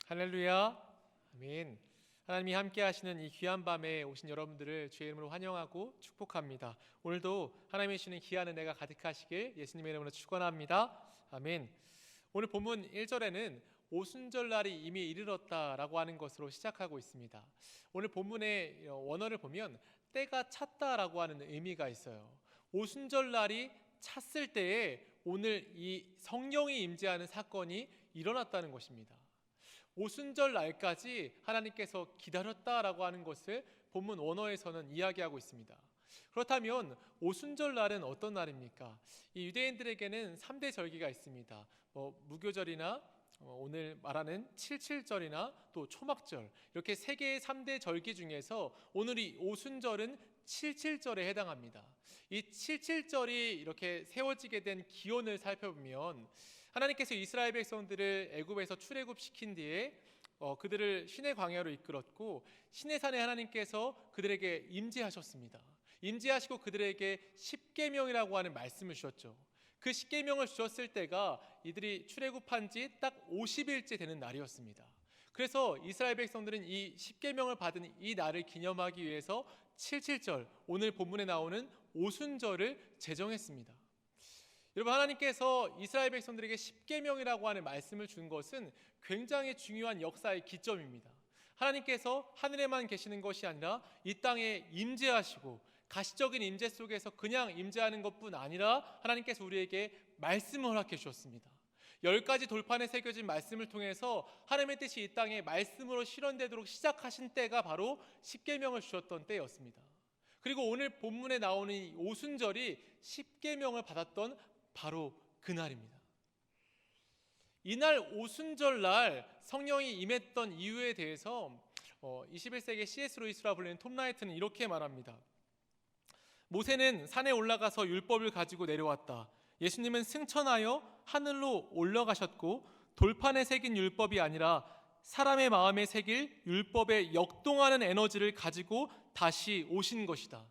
할렐루야, 아멘. 하나님이 함께 하시는 이 귀한 밤에 오신 여러분들을 주의 이름으로 환영하고 축복합니다. 오늘도 하나님이 주시는 귀한 은혜가 가득하시길 예수님의 이름으로 축원합니다. 아멘. 오늘 본문 1절에는 오순절날이 이미 이르렀다라고 하는 것으로 시작하고 있습니다. 오늘 본문의 원어를 보면 때가 찼다라고 하는 의미가 있어요. 오순절날이 찼을 때에 오늘 이 성령이 임재하는 사건이 일어났다는 것입니다. 오순절 날까지 하나님께서 기다렸다라고 하는 것을 본문 원어에서는 이야기하고 있습니다. 그렇다면 오순절 날은 어떤 날입니까? 이 유대인들에게는 3대 절기가 있습니다. 무교절이나 오늘 말하는 칠칠절이나 또 초막절, 이렇게 세 개의 3대 절기 중에서 오늘 이 오순절은 칠칠절에 해당합니다. 이 칠칠절이 이렇게 세워지게 된 기원을 살펴보면 하나님께서 이스라엘 백성들을 애굽에서 출애굽시킨 뒤에 그들을 시내 광야로 이끌었고 시내산에 하나님께서 그들에게 임재하셨습니다. 임재하시고 그들에게 십계명이라고 하는 말씀을 주셨죠. 그 십계명을 주셨을 때가 이들이 출애굽한 지 딱 50일째 되는 날이었습니다. 그래서 이스라엘 백성들은 이 십계명을 받은 이 날을 기념하기 위해서 칠칠절, 오늘 본문에 나오는 오순절을 제정했습니다. 여러분, 하나님께서 이스라엘 백성들에게 십계명이라고 하는 말씀을 준 것은 굉장히 중요한 역사의 기점입니다. 하나님께서 하늘에만 계시는 것이 아니라 이 땅에 임재하시고 가시적인 임재 속에서 그냥 임재하는 것뿐 아니라 하나님께서 우리에게 말씀을 허락해 주셨습니다. 10가지 돌판에 새겨진 말씀을 통해서 하나님의 뜻이 이 땅에 말씀으로 실현되도록 시작하신 때가 바로 십계명을 주셨던 때였습니다. 그리고 오늘 본문에 나오는 이 오순절이 십계명을 받았던 바로 그날입니다. 이날 오순절날 성령이 임했던 이유에 대해서 21세기 C.S. 루이스라 불리는 톰 라이트는 이렇게 말합니다. 모세는 산에 올라가서 율법을 가지고 내려왔다. 예수님은 승천하여 하늘로 올라가셨고 돌판에 새긴 율법이 아니라 사람의 마음에 새길 율법에 역동하는 에너지를 가지고 다시 오신 것이다.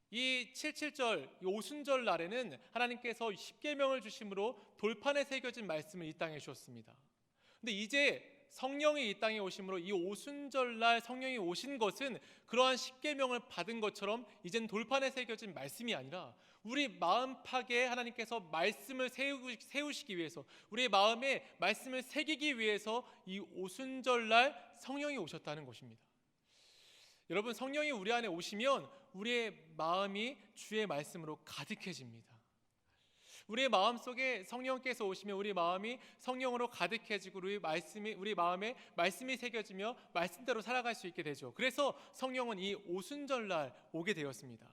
이 칠칠절, 이 오순절 날에는 하나님께서 십계명을 주심으로 돌판에 새겨진 말씀을 이 땅에 주셨습니다. 근데 이제 성령이 이 땅에 오심으로 이 오순절 날 성령이 오신 것은 그러한 십계명을 받은 것처럼 이젠 돌판에 새겨진 말씀이 아니라 우리 마음팍에 하나님께서 말씀을 세우시기 위해서, 우리의 마음에 말씀을 새기기 위해서 이 오순절 날 성령이 오셨다는 것입니다. 여러분, 성령이 우리 안에 오시면 우리의 마음이 주의 말씀으로 가득해집니다. 우리의 마음 속에 성령께서 오시면 우리 마음이 성령으로 가득해지고 우리 마음에 말씀이 새겨지며 말씀대로 살아갈 수 있게 되죠. 그래서 성령은 이 오순절날 오게 되었습니다.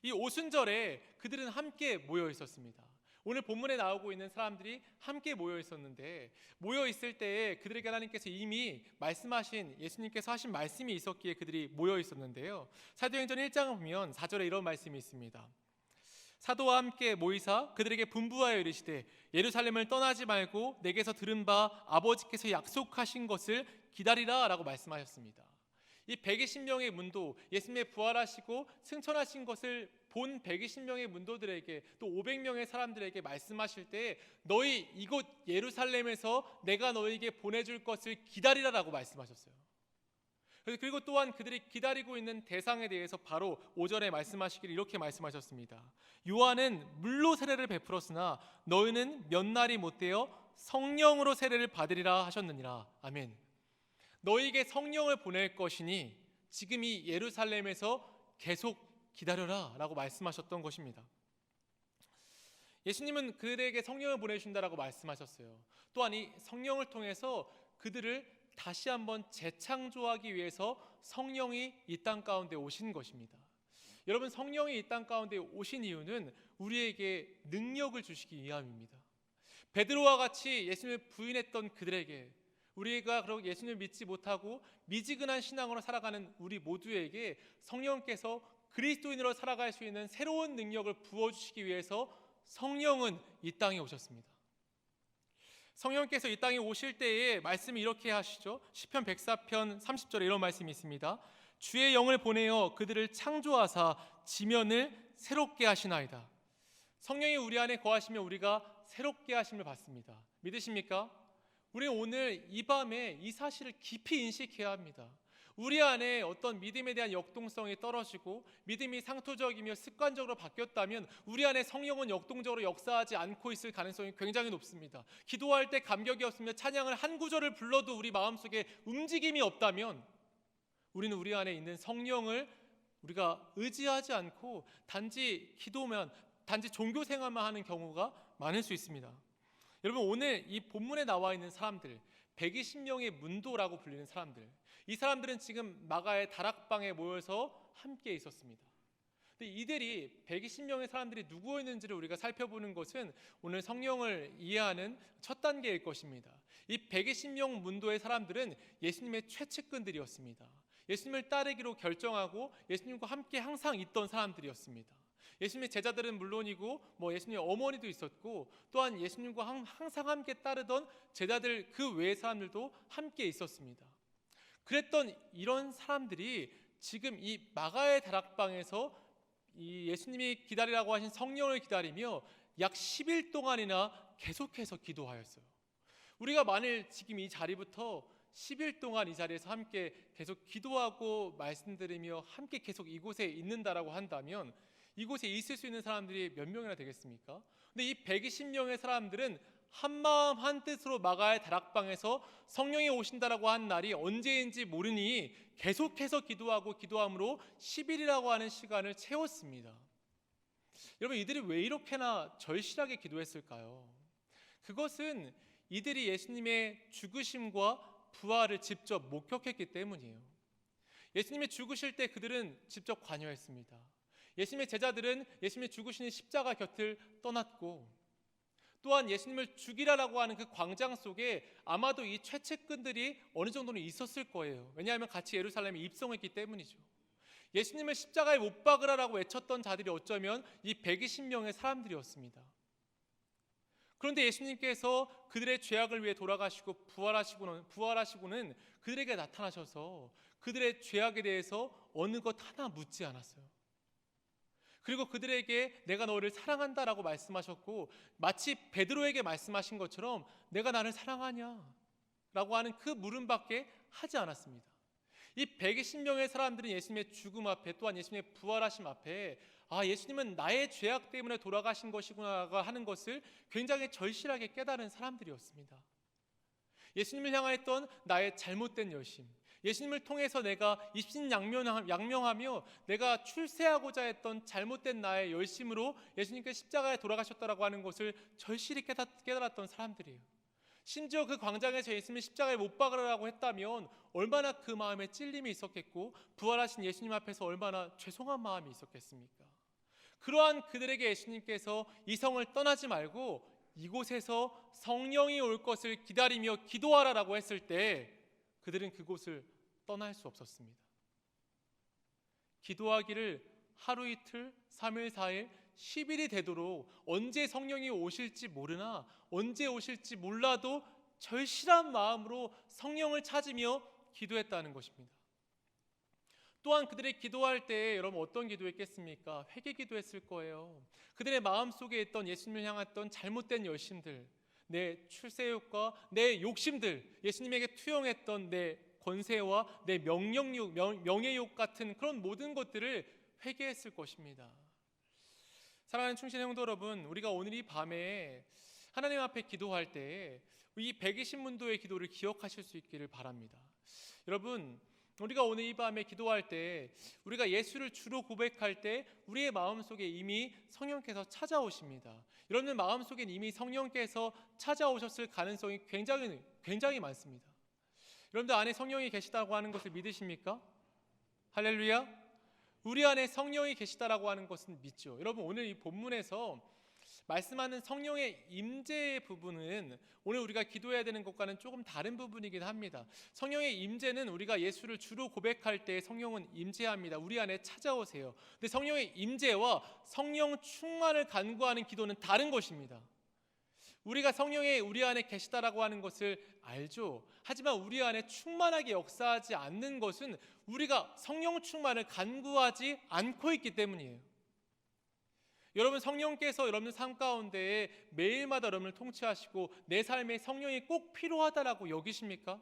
이 오순절에 그들은 함께 모여 있었습니다. 오늘 본문에 나오고 있는 사람들이 함께 모여 있었는데, 모여 있을 때에 그들에게 하나님께서 이미 말씀하신, 예수님께서 하신 말씀이 있었기에 그들이 모여 있었는데요, 사도행전 1장을 보면 4절에 이런 말씀이 있습니다. 사도와 함께 모이사 그들에게 분부하여 이르시되 예루살렘을 떠나지 말고 내게서 들은 바 아버지께서 약속하신 것을 기다리라 라고 말씀하셨습니다. 이 120명의 문도, 예수님의 부활하시고 승천하신 것을 본 120명의 문도들에게, 또 500명의 사람들에게 말씀하실 때 너희 이곳 예루살렘에서 내가 너희에게 보내줄 것을 기다리라 라고 말씀하셨어요. 그리고 또한 그들이 기다리고 있는 대상에 대해서 바로 5절에 말씀하시기를 이렇게 말씀하셨습니다. 요한은 물로 세례를 베풀었으나 너희는 몇 날이 못되어 성령으로 세례를 받으리라 하셨느니라. 아멘. 너희에게 성령을 보낼 것이니 지금 이 예루살렘에서 계속 기다려라 라고 말씀하셨던 것입니다. 예수님은 그들에게 성령을 보내주신다라고 말씀하셨어요. 또한 이 성령을 통해서 그들을 다시 한번 재창조하기 위해서 성령이 이 땅 가운데 오신 것입니다. 여러분, 성령이 이 땅 가운데 오신 이유는 우리에게 능력을 주시기 위함입니다. 베드로와 같이 예수님을 부인했던 그들에게, 우리가 그렇게 예수님을 믿지 못하고 미지근한 신앙으로 살아가는 우리 모두에게 성령께서 그리스도인으로 살아갈 수 있는 새로운 능력을 부어주시기 위해서 성령은 이 땅에 오셨습니다. 성령께서 이 땅에 오실 때에 말씀이 이렇게 하시죠. 시편 104편 30절에 이런 말씀이 있습니다. 주의 영을 보내어 그들을 창조하사 지면을 새롭게 하시나이다. 성령이 우리 안에 거하시면 우리가 새롭게 하심을 받습니다. 믿으십니까? 우리 오늘 이 밤에 이 사실을 깊이 인식해야 합니다. 우리 안에 어떤 믿음에 대한 역동성이 떨어지고 믿음이 상투적이며 습관적으로 바뀌었다면 우리 안에 성령은 역동적으로 역사하지 않고 있을 가능성이 굉장히 높습니다. 기도할 때 감격이 없으며 찬양을 한 구절을 불러도 우리 마음속에 움직임이 없다면 우리는 우리 안에 있는 성령을 우리가 의지하지 않고 단지 기도면, 단지 종교 생활만 하는 경우가 많을 수 있습니다. 여러분, 오늘 이 본문에 나와 있는 사람들, 120명의 문도라고 불리는 사람들, 이 사람들은 지금 마가의 다락방에 모여서 함께 있었습니다. 근데 이들이 120명의 사람들이 누구였는지를 우리가 살펴보는 것은 오늘 성령을 이해하는 첫 단계일 것입니다. 이 120명 문도의 사람들은 예수님의 최측근들이었습니다. 예수님을 따르기로 결정하고 예수님과 함께 항상 있던 사람들이었습니다. 예수님의 제자들은 물론이고 예수님의 어머니도 있었고, 또한 예수님과 항상 함께 따르던 제자들 그 외의 사람들도 함께 있었습니다. 그랬던 이런 사람들이 지금 이 마가의 다락방에서 이 예수님이 기다리라고 하신 성령을 기다리며 약 10일 동안이나 계속해서 기도하였어요. 우리가 만일 지금 이 자리부터 10일 동안 이 자리에서 함께 계속 기도하고 말씀 들으며 함께 계속 이곳에 있는다라고 한다면 이곳에 있을 수 있는 사람들이 몇 명이나 되겠습니까? 근데 이 120명의 사람들은 한마음 한뜻으로 마가의 다락방에서 성령이 오신다라고 한 날이 언제인지 모르니 계속해서 기도함으로 10일이라고 하는 시간을 채웠습니다. 여러분, 이들이 왜 이렇게나 절실하게 기도했을까요? 그것은 이들이 예수님의 죽으심과 부활을 직접 목격했기 때문이에요. 예수님이 죽으실 때 그들은 직접 관여했습니다. 예수님의 제자들은 예수님이 죽으시는 십자가 곁을 떠났고, 또한 예수님을 죽이라라고 하는 그 광장 속에 아마도 이 최측근들이 어느 정도는 있었을 거예요. 왜냐하면 같이 예루살렘에 입성했기 때문이죠. 예수님을 십자가에 못 박으라라고 외쳤던 자들이 어쩌면 이 120명의 사람들이었습니다. 그런데 예수님께서 그들의 죄악을 위해 돌아가시고 부활하시고는 그들에게 나타나셔서 그들의 죄악에 대해서 어느 것 하나 묻지 않았어요. 그리고 그들에게 내가 너를 사랑한다라고 말씀하셨고, 마치 베드로에게 말씀하신 것처럼 내가 나를 사랑하냐? 라고 하는 그 물음밖에 하지 않았습니다. 이 120명의 사람들은 예수님의 죽음 앞에, 또한 예수님의 부활하심 앞에 예수님은 나의 죄악 때문에 돌아가신 것이구나 하는 것을 굉장히 절실하게 깨달은 사람들이었습니다. 예수님을 향하였던 나의 잘못된 열심, 예수님을 통해서 내가 입신양명하며 내가 출세하고자 했던 잘못된 나의 열심으로 예수님께 십자가에 돌아가셨다라고 하는 것을 절실히 깨달았던 사람들이에요. 심지어 그 광장에서 예수님을 십자가에 못 박으라고 했다면 얼마나 그 마음에 찔림이 있었겠고, 부활하신 예수님 앞에서 얼마나 죄송한 마음이 있었겠습니까? 그러한 그들에게 예수님께서 이 성을 떠나지 말고 이곳에서 성령이 올 것을 기다리며 기도하라라고 했을 때 그들은 그곳을 떠날 수 없었습니다. 기도하기를 하루 이틀, 3일, 4일, 10일이 되도록 언제 성령이 오실지 모르나 언제 오실지 몰라도 절실한 마음으로 성령을 찾으며 기도했다는 것입니다. 또한 그들이 기도할 때 여러분 어떤 기도했겠습니까? 회개 기도했을 거예요. 그들의 마음속에 있던 예수님을 향했던 잘못된 열심들, 내 출세욕과 내 욕심들, 예수님에게 투영했던 내 권세와 내 명령욕, 명예욕 같은 그런 모든 것들을 회개했을 것입니다. 사랑하는 충신 성도 여러분, 우리가 오늘 이 밤에 하나님 앞에 기도할 때 이 120문도의 기도를 기억하실 수 있기를 바랍니다. 여러분, 우리가 오늘 이 밤에 기도할 때 우리가 예수를 주로 고백할 때 우리의 마음속에 이미 성령께서 찾아오십니다. 여러분의 마음속엔 이미 성령께서 찾아오셨을 가능성이 굉장히 많습니다. 여러분들 안에 성령이 계시다고 하는 것을 믿으십니까? 할렐루야. 우리 안에 성령이 계시다라고 하는 것은 믿죠. 여러분, 오늘 이 본문에서 말씀하는 성령의 임재의 부분은 오늘 우리가 기도해야 되는 것과는 조금 다른 부분이긴 합니다. 성령의 임재는 우리가 예수를 주로 고백할 때 성령은 임재합니다. 우리 안에 찾아오세요. 근데 성령의 임재와 성령 충만을 간구하는 기도는 다른 것입니다. 우리가 성령이 우리 안에 계시다라고 하는 것을 알죠. 하지만 우리 안에 충만하게 역사하지 않는 것은 우리가 성령 충만을 간구하지 않고 있기 때문이에요. 여러분, 성령께서 여러분의 삶 가운데 매일마다 여러분을 통치하시고 내 삶에 성령이 꼭 필요하다라고 여기십니까?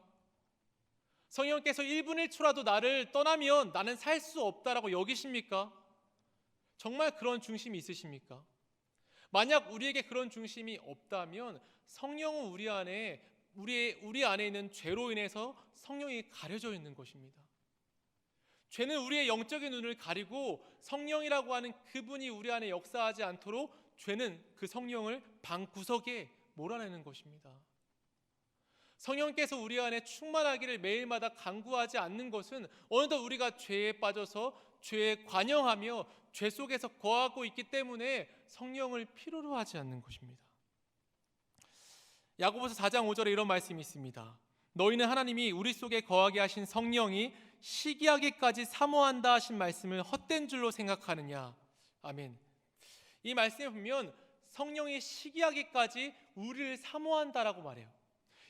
성령께서 1분 1초라도 나를 떠나면 나는 살 수 없다라고 여기십니까? 정말 그런 중심이 있으십니까? 만약 우리에게 그런 중심이 없다면 성령은 우리 안에 있는 죄로 인해서 성령이 가려져 있는 것입니다. 죄는 우리의 영적인 눈을 가리고 성령이라고 하는 그분이 우리 안에 역사하지 않도록 죄는 그 성령을 방구석에 몰아내는 것입니다. 성령께서 우리 안에 충만하기를 매일마다 간구하지 않는 것은 어느덧 우리가 죄에 빠져서 죄에 관영하며 죄 속에서 거하고 있기 때문에 성령을 필요로 하지 않는 것입니다. 야고보서 4장 5절에 이런 말씀이 있습니다. 너희는 하나님이 우리 속에 거하게 하신 성령이 시기하기까지 사모한다 하신 말씀을 헛된 줄로 생각하느냐. 아멘. 이 말씀에 보면 성령이 시기하기까지 우리를 사모한다라고 말해요.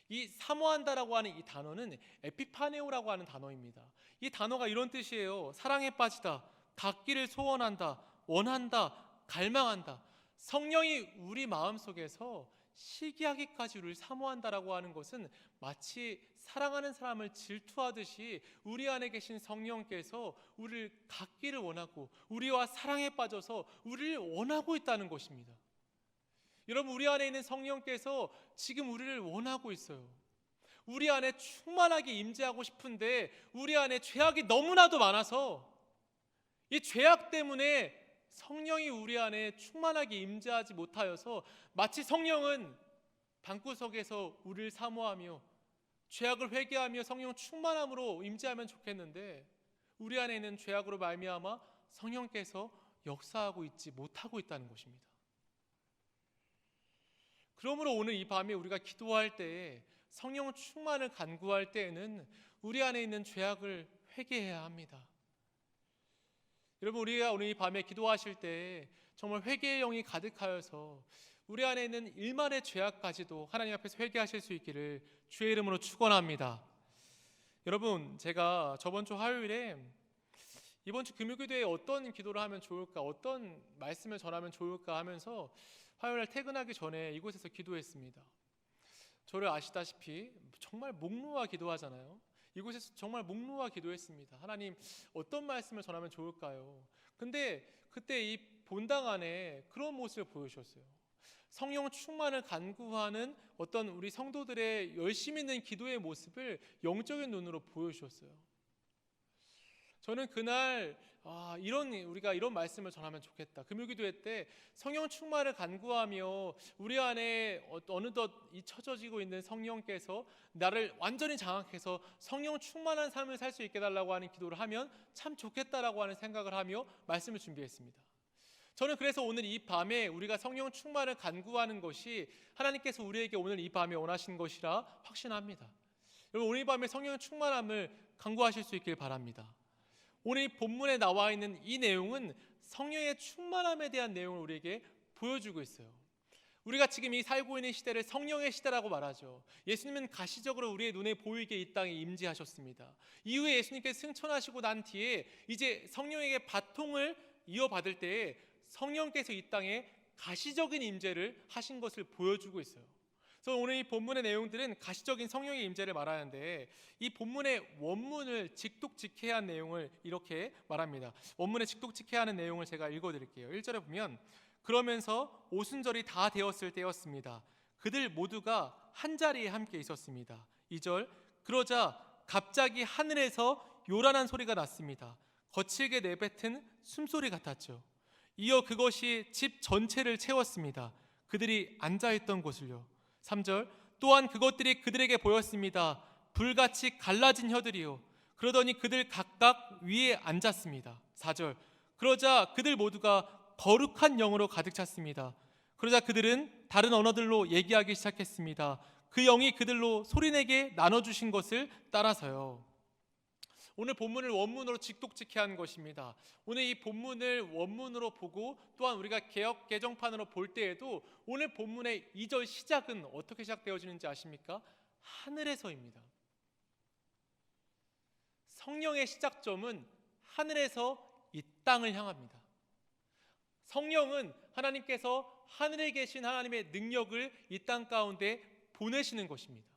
이 사모한다라고 하는 이 단어는 에피파네오라고 하는 단어입니다. 이 단어가 이런 뜻이에요. 사랑에 빠지다, 갖기를 소원한다, 원한다, 갈망한다. 성령이 우리 마음속에서 시기하기까지 우리를 사모한다라고 하는 것은 마치 사랑하는 사람을 질투하듯이 우리 안에 계신 성령께서 우리를 갖기를 원하고 우리와 사랑에 빠져서 우리를 원하고 있다는 것입니다. 여러분, 우리 안에 있는 성령께서 지금 우리를 원하고 있어요. 우리 안에 충만하게 임재하고 싶은데 우리 안에 죄악이 너무나도 많아서 이 죄악 때문에 성령이 우리 안에 충만하게 임재하지 못하여서 마치 성령은 방구석에서 우리를 사모하며 죄악을 회개하며 성령 충만함으로 임재하면 좋겠는데 우리 안에 있는 죄악으로 말미암아 성령께서 역사하고 있지 못하고 있다는 것입니다. 그러므로 오늘 이 밤에 우리가 기도할 때에 성령 충만을 간구할 때에는 우리 안에 있는 죄악을 회개해야 합니다. 여러분, 우리가 오늘 이 밤에 기도하실 때 정말 회개의 영이 가득하여서 우리 안에 있는 일만의 죄악까지도 하나님 앞에서 회개하실 수 있기를 주의 이름으로 축원합니다. 여러분, 제가 저번 주 화요일에 이번 주 금요기도에 어떤 기도를 하면 좋을까, 어떤 말씀을 전하면 좋을까 하면서 화요일날 퇴근하기 전에 이곳에서 기도했습니다. 저를 아시다시피 정말 목 놓아 기도하잖아요. 이곳에서 정말 목 놓아 기도했습니다. 하나님, 어떤 말씀을 전하면 좋을까요? 근데 그때 이 본당 안에 그런 모습을 보여주셨어요. 성령 충만을 간구하는 어떤 우리 성도들의 열심 있는 기도의 모습을 영적인 눈으로 보여주셨어요. 저는 그날 우리가 이런 말씀을 전하면 좋겠다. 금요기도회 때 성령 충만을 간구하며 우리 안에 어느덧 잊혀지고 있는 성령께서 나를 완전히 장악해서 성령 충만한 삶을 살 수 있게 해달라고 하는 기도를 하면 참 좋겠다라고 하는 생각을 하며 말씀을 준비했습니다. 저는 그래서 오늘 이 밤에 우리가 성령 충만을 간구하는 것이 하나님께서 우리에게 오늘 이 밤에 원하시는 것이라 확신합니다. 여러분, 오늘 이 밤에 성령 충만함을 간구하실 수 있길 바랍니다. 오늘 이 본문에 나와 있는 이 내용은 성령의 충만함에 대한 내용을 우리에게 보여주고 있어요. 우리가 지금 이 살고 있는 시대를 성령의 시대라고 말하죠. 예수님은 가시적으로 우리의 눈에 보이게 이 땅에 임재하셨습니다. 이후에 예수님께서 승천하시고 난 뒤에 이제 성령에게 바통을 이어받을 때에 성령께서 이 땅에 가시적인 임재를 하신 것을 보여주고 있어요. 그래서 오늘 이 본문의 내용들은 가시적인 성령의 임재를 말하는데 이 본문의 원문을 직독직해한 내용을 이렇게 말합니다. 원문의 직독직해하는 내용을 제가 읽어드릴게요. 1절에 보면 그러면서 오순절이 다 되었을 때였습니다. 그들 모두가 한 자리에 함께 있었습니다. 2절 그러자 갑자기 하늘에서 요란한 소리가 났습니다. 거칠게 내뱉은 숨소리 같았죠. 이어 그것이 집 전체를 채웠습니다. 그들이 앉아있던 곳을요. 3절 또한 그것들이 그들에게 보였습니다. 불같이 갈라진 혀들이요. 그러더니 그들 각각 위에 앉았습니다. 4절 그러자 그들 모두가 거룩한 영으로 가득 찼습니다. 그러자 그들은 다른 언어들로 얘기하기 시작했습니다. 그 영이 그들로 소리내게 나눠주신 것을 따라서요. 오늘 본문을 원문으로 직독직해 한 것입니다. 오늘 이 본문을 원문으로 보고 또한 우리가 개역 개정판으로 볼 때에도 오늘 본문의 2절 시작은 어떻게 시작되어지는지 아십니까? 하늘에서입니다. 성령의 시작점은 하늘에서 이 땅을 향합니다. 성령은 하나님께서 하늘에 계신 하나님의 능력을 이 땅 가운데 보내시는 것입니다.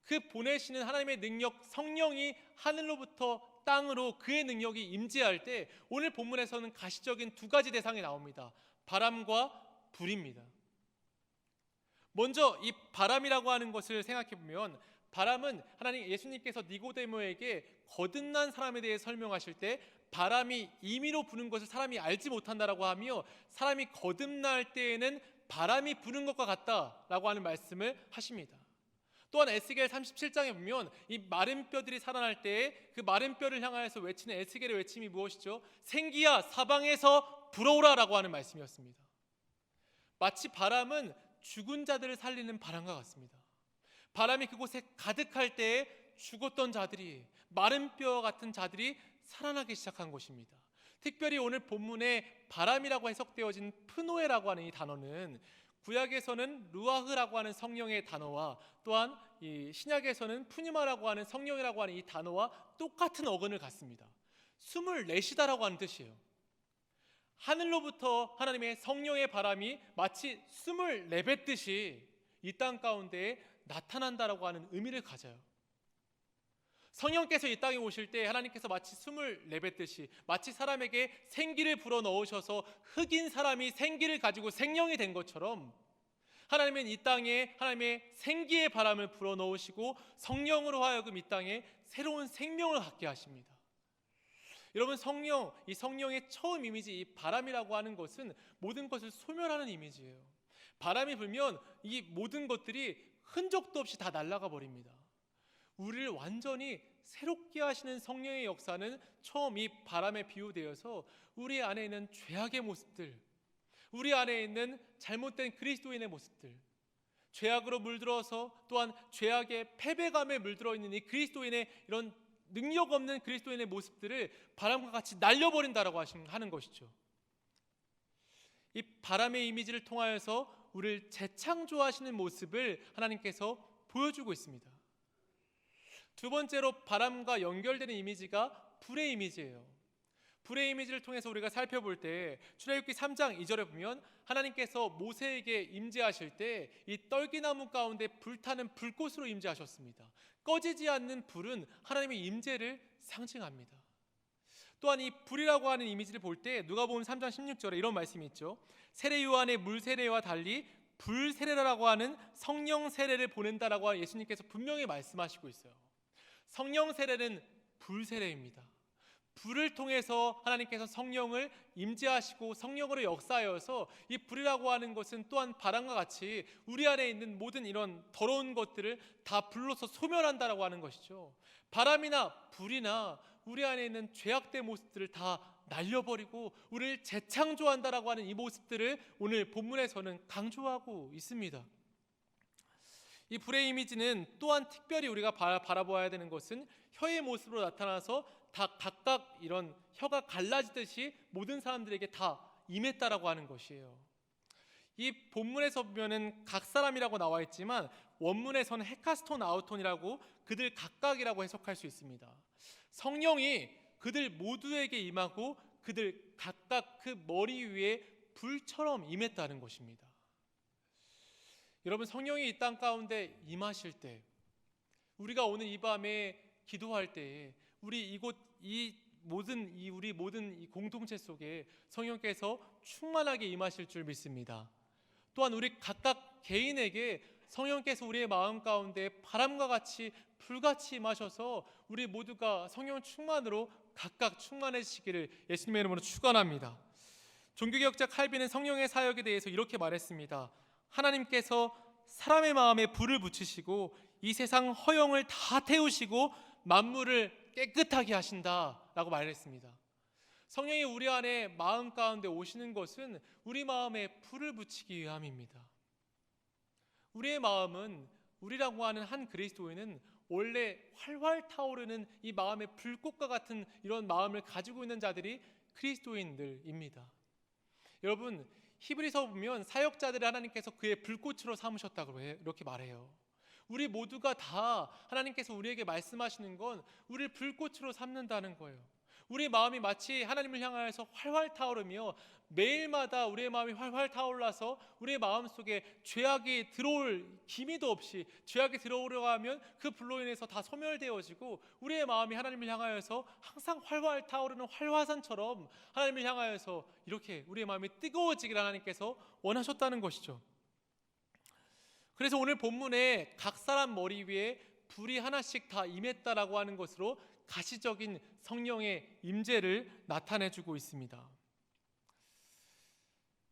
그 보내시는 하나님의 능력, 성령이 하늘로부터 땅으로 그의 능력이 임재할 때 오늘 본문에서는 가시적인 두 가지 대상이 나옵니다. 바람과 불입니다. 먼저 이 바람이라고 하는 것을 생각해 보면, 바람은 예수님께서 니고데모에게 거듭난 사람에 대해 설명하실 때 바람이 임의로 부는 것을 사람이 알지 못한다라고 하며, 사람이 거듭날 때에는 바람이 부는 것과 같다라고 하는 말씀을 하십니다. 또한 에스겔 37장에 보면 이 마른 뼈들이 살아날 때에 그 마른 뼈를 향하여서 외치는 에스겔의 외침이 무엇이죠? 생기야 사방에서 불어오라라고 하는 말씀이었습니다. 마치 바람은 죽은 자들을 살리는 바람과 같습니다. 바람이 그곳에 가득할 때에 죽었던 자들이, 마른 뼈 같은 자들이 살아나기 시작한 것입니다. 특별히 오늘 본문에 바람이라고 해석되어진 프노에라고 하는 이 단어는 구약에서는 루아흐라고 하는 성령의 단어와 또한 이 신약에서는 푸니마라고 하는 성령이라고 하는 이 단어와 똑같은 어근을 갖습니다. 24시다라고 하는 뜻이에요. 하늘로부터 하나님의 성령의 바람이 마치 24배 이 땅 가운데에 나타난다라고 하는 의미를 가져요. 성령께서 이 땅에 오실 때 하나님께서 마치 24배 마치 사람에게 생기를 불어넣으셔서 흑인 사람이 생기를 가지고 생명이 된 것처럼 하나님은 이 땅에 하나님의 생기의 바람을 불어넣으시고 성령으로 하여금 이 땅에 새로운 생명을 갖게 하십니다. 여러분, 이 성령의 처음 이미지, 이 바람이라고 하는 것은 모든 것을 소멸하는 이미지예요. 바람이 불면 이 모든 것들이 흔적도 없이 다 날아가 버립니다. 우리를 완전히 새롭게 하시는 성령의 역사는 처음 이 바람에 비유되어서 우리 안에 있는 죄악의 모습들, 우리 안에 있는 잘못된 그리스도인의 모습들, 죄악으로 물들어서 또한 죄악의 패배감에 물들어 있는 이 그리스도인의 이런 능력 없는 그리스도인의 모습들을 바람과 같이 날려버린다라고 하는 것이죠. 이 바람의 이미지를 통하여서 우리를 재창조하시는 모습을 하나님께서 보여주고 있습니다. 두 번째로 바람과 연결되는 이미지가 불의 이미지예요. 불의 이미지를 통해서 우리가 살펴볼 때 출애굽기 3장 2절에 보면 하나님께서 모세에게 임재하실 때 이 떨기나무 가운데 불타는 불꽃으로 임재하셨습니다. 꺼지지 않는 불은 하나님의 임재를 상징합니다. 또한 이 불이라고 하는 이미지를 볼 때 누가복음 3장 16절에 이런 말씀이 있죠. 세례 요한의 물 세례와 달리 불 세례라고 하는 성령 세례를 보낸다라고 하는 예수님께서 분명히 말씀하시고 있어요. 성령 세례는 불 세례입니다. 불을 통해서 하나님께서 성령을 임재하시고 성령으로 역사하여서 이 불이라고 하는 것은 또한 바람과 같이 우리 안에 있는 모든 이런 더러운 것들을 다 불로서 소멸한다라고 하는 것이죠. 바람이나 불이나 우리 안에 있는 죄악된 모습들을 다 날려버리고 우리를 재창조한다라고 하는 이 모습들을 오늘 본문에서는 강조하고 있습니다. 이 불의 이미지는 또한 특별히 우리가 바라보아야 되는 것은 혀의 모습으로 나타나서 다 각각 이런 혀가 갈라지듯이 모든 사람들에게 다 임했다라고 하는 것이에요. 이 본문에서 보면은 각 사람이라고 나와 있지만 원문에서는 헤카스톤 아우톤이라고 그들 각각이라고 해석할 수 있습니다. 성령이 그들 모두에게 임하고 그들 각각 그 머리 위에 불처럼 임했다는 것입니다. 여러분, 성령이 이 땅 가운데 임하실 때, 우리가 오늘 이 밤에 기도할 때에 우리 우리 모든 이 공동체 속에 성령께서 충만하게 임하실 줄 믿습니다. 또한 우리 각각 개인에게 성령께서 우리의 마음 가운데 바람과 같이 불같이 임하셔서 우리 모두가 성령 충만으로 각각 충만해지시기를 예수님의 이름으로 축원합니다. 종교개혁자 칼빈은 성령의 사역에 대해서 이렇게 말했습니다. 하나님께서 사람의 마음에 불을 붙이시고 이 세상 허영을 다 태우시고 만물을 깨끗하게 하신다라고 말했습니다. 성령이 우리 안에 마음 가운데 오시는 것은 우리 마음에 불을 붙이기 위함입니다. 우리의 마음은, 우리라고 하는 한 그리스도인은 원래 활활 타오르는 이 마음의 불꽃과 같은 이런 마음을 가지고 있는 자들이 그리스도인들입니다. 여러분, 히브리서 보면 사역자들을 하나님께서 그의 불꽃으로 삼으셨다고 이렇게 말해요. 우리 모두가 다 하나님께서 우리에게 말씀하시는 건 우리를 불꽃으로 삼는다는 거예요. 우리 마음이 마치 하나님을 향하여서 활활 타오르며 매일마다 우리의 마음이 활활 타올라서 우리의 마음속에 죄악이 들어올 기미도 없이 죄악이 들어오려고 하면 그 불로 인해서 다 소멸되어지고 우리의 마음이 하나님을 향하여서 항상 활활 타오르는 활화산처럼 하나님을 향하여서 이렇게 우리의 마음이 뜨거워지기를 하나님께서 원하셨다는 것이죠. 그래서 오늘 본문에 각 사람 머리 위에 불이 하나씩 다 임했다라고 하는 것으로 가시적인 성령의 임재를 나타내주고 있습니다.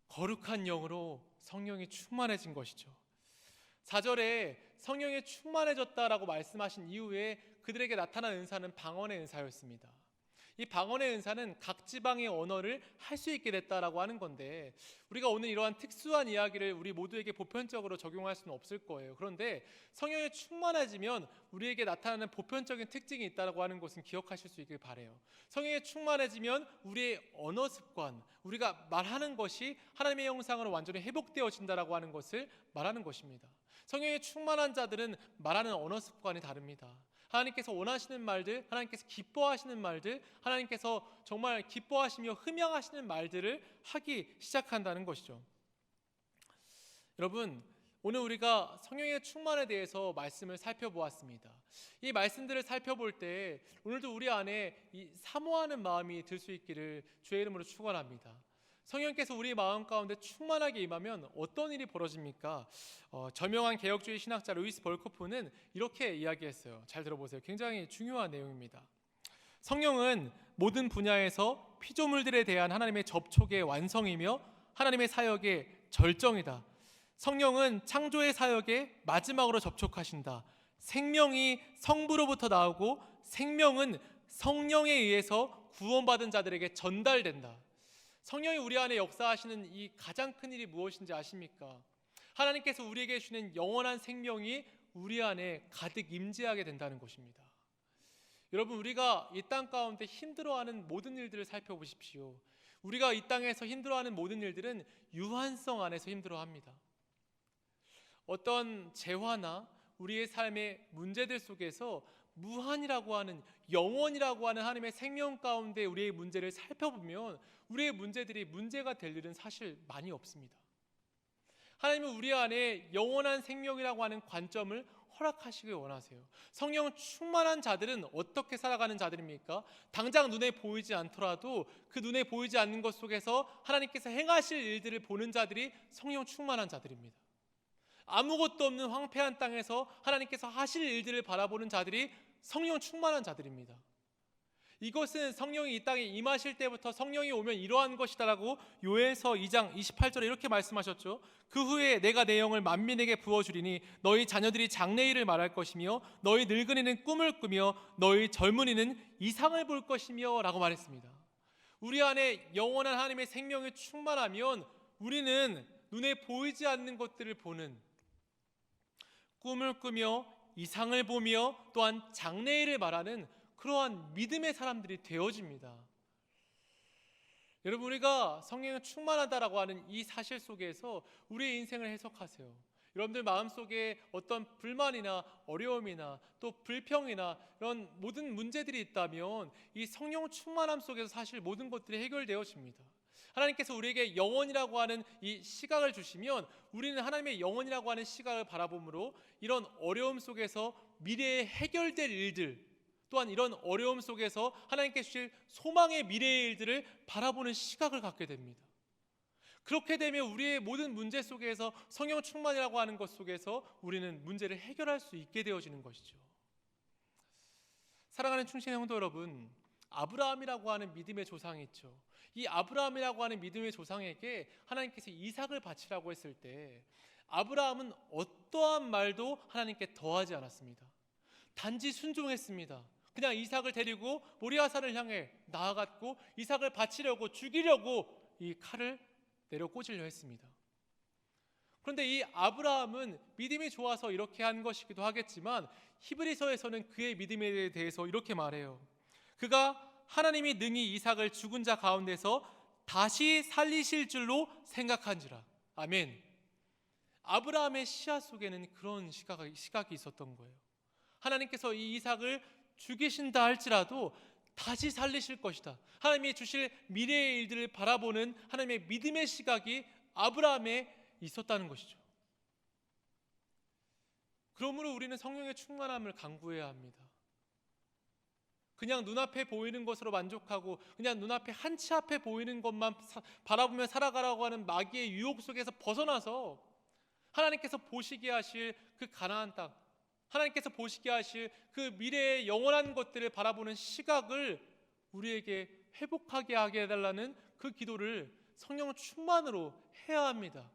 거룩한 영으로 성령이 충만해진 것이죠. 4절에 성령이 충만해졌다라고 말씀하신 이후에 그들에게 나타난 은사는 방언의 은사였습니다. 이 방언의 은사는 각 지방의 언어를 할 수 있게 됐다라고 하는 건데, 우리가 오늘 이러한 특수한 이야기를 우리 모두에게 보편적으로 적용할 수는 없을 거예요. 그런데 성령이 충만해지면 우리에게 나타나는 보편적인 특징이 있다라고 하는 것은 기억하실 수 있길 바라요. 성령이 충만해지면 우리의 언어 습관, 우리가 말하는 것이 하나님의 형상으로 완전히 회복되어진다라고 하는 것을 말하는 것입니다. 성령이 충만한 자들은 말하는 언어 습관이 다릅니다. 하나님께서 원하시는 말들, 하나님께서 기뻐하시는 말들, 하나님께서 정말 기뻐하시며 흠양하시는 말들을 하기 시작한다는 것이죠. 여러분, 오늘 우리가 성령의 충만에 대해서 말씀을 살펴보았습니다. 이 말씀들을 살펴볼 때 오늘도 우리 안에 이 사모하는 마음이 들 수 있기를 주의 이름으로 축원합니다. 성령께서 우리 마음 가운데 충만하게 임하면 어떤 일이 벌어집니까? 저명한 개혁주의 신학자 루이스 벌코프는 이렇게 이야기했어요. 잘 들어보세요. 굉장히 중요한 내용입니다. 성령은 모든 분야에서 피조물들에 대한 하나님의 접촉의 완성이며 하나님의 사역의 절정이다. 성령은 창조의 사역의 마지막으로 접촉하신다. 생명이 성부로부터 나오고 생명은 성령에 의해서 구원받은 자들에게 전달된다. 성령이 우리 안에 역사하시는 이 가장 큰 일이 무엇인지 아십니까? 하나님께서 우리에게 주시는 영원한 생명이 우리 안에 가득 임재하게 된다는 것입니다. 여러분, 우리가 이 땅 가운데 힘들어하는 모든 일들을 살펴보십시오. 우리가 이 땅에서 힘들어하는 모든 일들은 유한성 안에서 힘들어합니다. 어떤 재화나 우리의 삶의 문제들 속에서 무한이라고 하는, 영원이라고 하는 하나님의 생명 가운데 우리의 문제를 살펴보면 우리의 문제들이 문제가 될 일은 사실 많이 없습니다. 하나님은 우리 안에 영원한 생명이라고 하는 관점을 허락하시길 원하세요. 성령 충만한 자들은 어떻게 살아가는 자들입니까? 당장 눈에 보이지 않더라도 그 눈에 보이지 않는 것 속에서 하나님께서 행하실 일들을 보는 자들이 성령 충만한 자들입니다. 아무것도 없는 황폐한 땅에서 하나님께서 하실 일들을 바라보는 자들이 성령 충만한 자들입니다. 이것은 성령이 이 땅에 임하실 때부터 성령이 오면 이러한 것이다라고 요엘서 2장 28절에 이렇게 말씀하셨죠. 그 후에 내가 내 영을 만민에게 부어주리니 너희 자녀들이 장래일을 말할 것이며 너희 늙은이는 꿈을 꾸며 너희 젊은이는 이상을 볼 것이며 라고 말했습니다. 우리 안에 영원한 하나님의 생명이 충만하면 우리는 눈에 보이지 않는 것들을 보는, 꿈을 꾸며 이상을 보며 또한 장래일을 말하는 그러한 믿음의 사람들이 되어집니다. 여러분, 우리가 성령이 충만하다라고 하는 이 사실 속에서 우리의 인생을 해석하세요. 여러분들 마음속에 어떤 불만이나 어려움이나 또 불평이나 이런 모든 문제들이 있다면 이 성령 충만함 속에서 사실 모든 것들이 해결되어집니다. 하나님께서 우리에게 영혼이라고 하는 이 시각을 주시면 우리는 하나님의 영혼이라고 하는 시각을 바라보므로 이런 어려움 속에서 미래에 해결될 일들, 또한 이런 어려움 속에서 하나님께 주실 소망의 미래의 일들을 바라보는 시각을 갖게 됩니다. 그렇게 되면 우리의 모든 문제 속에서 성령 충만이라고 하는 것 속에서 우리는 문제를 해결할 수 있게 되어지는 것이죠. 사랑하는 충신의 성도 여러분, 아브라함이라고 하는 믿음의 조상이 있죠. 이 아브라함이라고 하는 믿음의 조상에게 하나님께서 이삭을 바치라고 했을 때 아브라함은 어떠한 말도 하나님께 더하지 않았습니다. 단지 순종했습니다. 그냥 이삭을 데리고 모리아산을 향해 나아갔고 이삭을 바치려고, 죽이려고 이 칼을 내려 꽂으려 했습니다. 그런데 이 아브라함은 믿음이 좋아서 이렇게 한 것이기도 하겠지만 히브리서에서는 그의 믿음에 대해서 이렇게 말해요. 그가 하나님이 능히 이삭을 죽은 자 가운데서 다시 살리실 줄로 생각한지라. 아멘. 아브라함의 시야 속에는 그런 시각이 있었던 거예요. 하나님께서 이 이삭을 죽이신다 할지라도 다시 살리실 것이다. 하나님이 주실 미래의 일들을 바라보는 하나님의 믿음의 시각이 아브라함에 있었다는 것이죠. 그러므로 우리는 성령의 충만함을 간구해야 합니다. 그냥 눈앞에 보이는 것으로 만족하고 그냥 눈앞에 한치 앞에 보이는 것만 바라보며 살아가라고 하는 마귀의 유혹 속에서 벗어나서 하나님께서 보시게 하실 그 가나안 땅, 하나님께서 보시게 하실 그 미래의 영원한 것들을 바라보는 시각을 우리에게 회복하게 하게 해달라는 그 기도를 성령 충만으로 해야 합니다.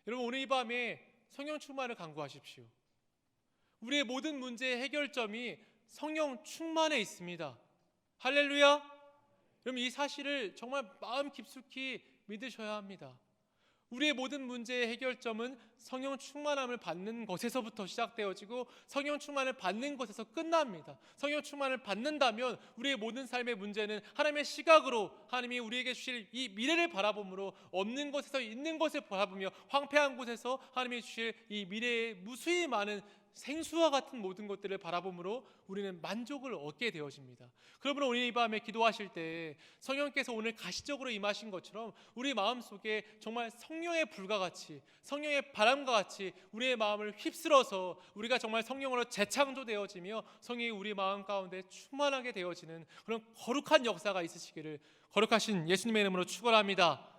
여러분, 오늘 이 밤에 성령 충만을 간구하십시오. 우리의 모든 문제의 해결점이 성령 충만에 있습니다. 할렐루야. 여러분, 이 사실을 정말 마음 깊숙이 믿으셔야 합니다. 우리의 모든 문제의 해결점은 성령 충만함을 받는 것에서부터 시작되어지고 성령 충만을 받는 것에서 끝납니다. 성령 충만을 받는다면 우리의 모든 삶의 문제는 하나님의 시각으로 하나님이 우리에게 주실 이 미래를 바라봄으로 없는 것에서 있는 것을 바라보며 황폐한 곳에서 하나님이 주실 이 미래의 무수히 많은 생수와 같은 모든 것들을 바라봄으로 우리는 만족을 얻게 되어집니다. 그러므로 오늘 이 밤에 기도하실 때 성령께서 오늘 가시적으로 임하신 것처럼 우리 마음속에 정말 성령의 불과 같이 성령의 바람과 같이 우리의 마음을 휩쓸어서 우리가 정말 성령으로 재창조되어지며 성령이 우리 마음 가운데 충만하게 되어지는 그런 거룩한 역사가 있으시기를 거룩하신 예수님의 이름으로 축원합니다.